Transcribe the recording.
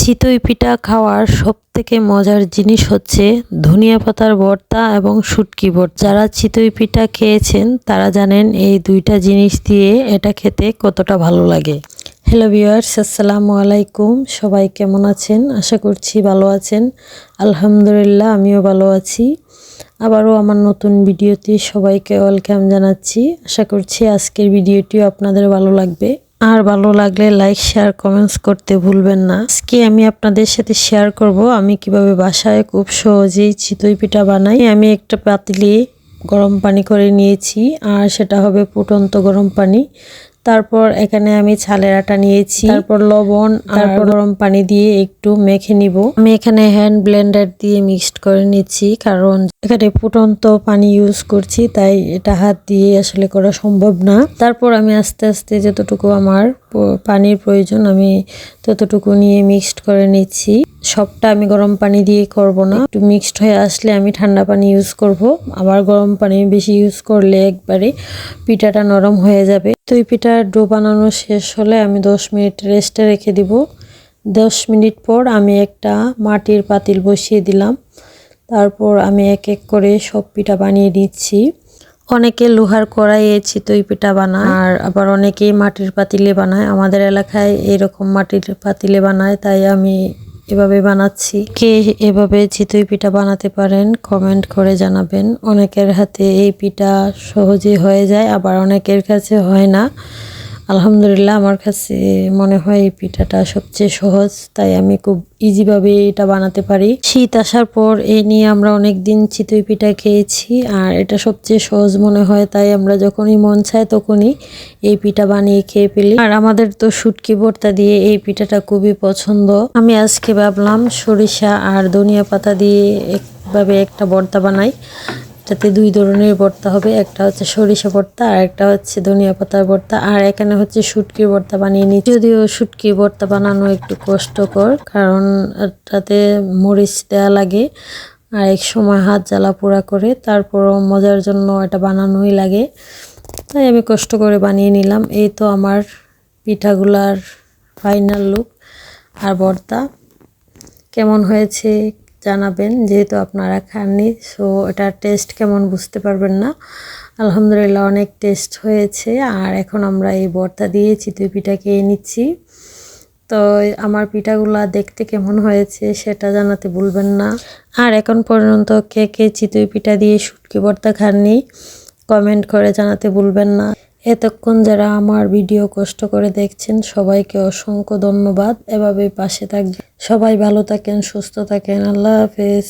চিতই পিঠা খাওয়ার সবথেকে মজার জিনিস হচ্ছে ধনিয়া পাতার ভর্তা এবং শুটকি ভর্তা। যারা চিতই পিঠা খেয়েছেন তারা জানেন এই দুইটা জিনিস দিয়ে এটা খেতে কতটা ভালো লাগে। হ্যালো ভিউয়ার্স, আসসালামু আলাইকুম। সবাই কেমন আছেন? আশা করছি ভালো আছেন। আলহামদুলিল্লাহ, আমিও ভালো আছি। আবারও আমার নতুন ভিডিওতে সবাইকে ওয়েলকাম জানাচ্ছি। আশা করছি আজকের ভিডিওটিও আপনাদের ভালো লাগবে। আর ভালো লাগলে লাইক, শেয়ার, কমেন্টস করতে ভুলবেন না। আজকে আমি আপনাদের সাথে শেয়ার করব আমি কিভাবে বাসায় খুব সহজেই চিতই পিঠা বানাই। আমি একটা পাতিলে গরম পানি করে নিয়েছি, আর সেটা হবে ফুটন্ত গরম পানি। তারপর এখানে আমি ছালের আটা নিয়েছি, তারপর লবণ, তারপর গরম পানি দিয়ে একটু মেখে নিব। আমি এখানে হ্যান্ড ব্লেন্ডার দিয়ে মিক্সড করে নিচ্ছি, কারণ এখানে ফুটন্ত পানি ইউজ করছি, তাই এটা হাত দিয়ে আসলে করা সম্ভব না। তারপর আমি আস্তে আস্তে যতটুকু আমার পানির প্রয়োজন আমি ততটুকু নিয়ে মিক্সড করে নিচ্ছি। সবটা আমি গরম পানি দিয়ে করব না, একটু মিক্সড হয়ে আসলে আমি ঠান্ডা পানি ইউজ করব। আবার গরম পানি বেশি ইউজ করলে একবারে পিঠাটা নরম হয়ে যাবে। তো এই পিঠার ডো বানানো শেষ হলে আমি 10 মিনিট রেস্টে রেখে দিব। 10 মিনিট পর আমি একটা মাটির পাতিল বসিয়ে দিলাম। তারপর আমি এক এক করে সব পিঠা বানিয়ে নিচ্ছি। অনেকে লোহার কড়াইয়ে চিতই পিঠা বানায়, আর আবার অনেকেই মাটির পাতিলে বানায়। আমাদের এলাকায় এরকম মাটির পাতিলে বানায়, তাই আমি এভাবে বানাচ্ছি। কে এভাবে চিতই পিঠা বানাতে পারেন কমেন্ট করে জানাবেন। অনেকের হাতে এই পিঠা সহজেই হয়ে যায়, আবার অনেকের কাছে হয় না। আলহামদুলিল্লাহ, আমার কাছে মনে হয় এই পিঠাটা সবচেয়ে সহজ, তাই আমি খুব ইজিভাবে এটা বানাতে পারি। শীত আসার পর এই নিয়ে আমরা অনেক দিন চিতই পিঠা খেয়েছি, আর এটা সবচেয়ে সহজ মনে হয়, তাই আমরা যখনই মন চায় তখনই এই পিঠা বানিয়ে খেয়ে ফেলি। আর আমাদের তো শুটকি ভর্তা দিয়ে এই পিঠাটা খুবই পছন্দ। আমি আজকে ভাবলাম সরিষা আর ধনিয়া পাতা দিয়ে একভাবে একটা ভর্তা বানাই। এটাতে 2 ধরনের ভর্তা হবে, একটা হচ্ছে সরিষা ভর্তা আর একটা হচ্ছে ধনিয়া পাতার ভর্তা। আর এখানে হচ্ছে শুটকির ভর্তা বানিয়ে নিই। যদিও শুটকির ভর্তা বানানো একটু কষ্টকর, কারণ এটাতে মরিচ দেওয়া লাগে আর এক সময় হাত জ্বালা পোড়া করে। তারপরও মজার জন্য এটা বানানোই লাগে, তাই আমি কষ্ট করে বানিয়ে নিলাম। এই তো আমার পিঠাগুলার ফাইনাল লুক। আর ভর্তা কেমন হয়েছে জানাবেন, যেহেতু আপনারা খাননি, সো এটার টেস্ট কেমন বুঝতে পারবেন না। আলহামদুলিল্লাহ, অনেক টেস্ট হয়েছে। আর এখন আমরা এই ভর্তা দিয়ে চিতই পিঠা খেয়ে নিচ্ছি। তো আমার পিঠাগুলা দেখতে কেমন হয়েছে সেটা জানাতে ভুলবেন না। আর এখন পর্যন্ত কে কে চিতই পিঠা দিয়ে শুটকি ভর্তা খাননি কমেন্ট করে জানাতে ভুলবেন না। এতক্ষণ যারা আমার ভিডিও কষ্ট করে দেখছেন সবাইকে অসংখ্য ধন্যবাদ। এভাবে পাশে থাকবেন। সবাই ভালো থাকেন, সুস্থ থাকেন। আল্লাহ হাফেজ।